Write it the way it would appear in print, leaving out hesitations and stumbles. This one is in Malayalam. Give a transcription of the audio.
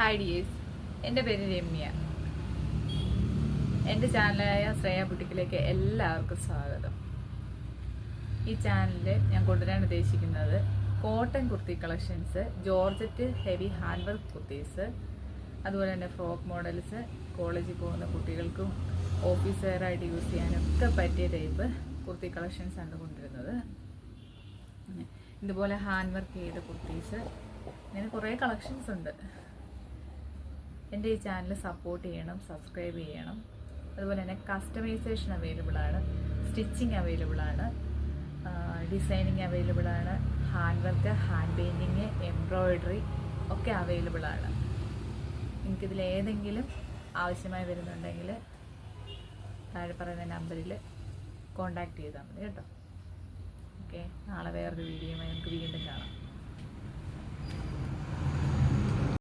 ഹായ് ഡിയേഴ്സ്, എൻ്റെ പേര് രമ്യ. എൻ്റെ ചാനലായ ശ്രേയ ബുട്ടിക്കിലേക്ക് എല്ലാവർക്കും സ്വാഗതം. ഈ ചാനലിൽ ഞാൻ കൊണ്ടുവരാൻ ഉദ്ദേശിക്കുന്നത് cotton kurti collections, georgette heavy hand work kurtis, അതുപോലെ തന്നെ ഫ്രോക്ക് മോഡൽസ്, കോളേജിൽ പോകുന്ന കുട്ടികൾക്കും ഓഫീസ് വെയറായിട്ട് യൂസ് ചെയ്യാനൊക്കെ പറ്റിയ ടൈപ്പ് കുർത്തി കളക്ഷൻസ് ആണ് കൊണ്ടുവരുന്നത്. ഇതുപോലെ ഹാൻഡ് വർക്ക് ചെയ്ത കുർത്തീസ്, ഇങ്ങനെ കുറേ കളക്ഷൻസ് ഉണ്ട്. എൻ്റെ ഈ ചാനൽ സപ്പോർട്ട് ചെയ്യണം, സബ്സ്ക്രൈബ് ചെയ്യണം. അതുപോലെ തന്നെ കസ്റ്റമൈസേഷൻ അവൈലബിൾ ആണ്, സ്റ്റിച്ചിങ് അവൈലബിൾ ആണ്, ഡിസൈനിങ് അവൈലബിൾ ആണ്, hand work, hand painting, embroidery ഒക്കെ അവൈലബിൾ ആണ്. എനിക്കിതിൽ ഏതെങ്കിലും ആവശ്യമായി വരുന്നുണ്ടെങ്കിൽ താഴെ പറയുന്ന നമ്പറിൽ കോൺടാക്റ്റ് ചെയ്താൽ മതി കേട്ടോ. ഓക്കെ, നാളെ വേറൊരു വീഡിയോയുമായി നമുക്ക് വീണ്ടും കാണാം.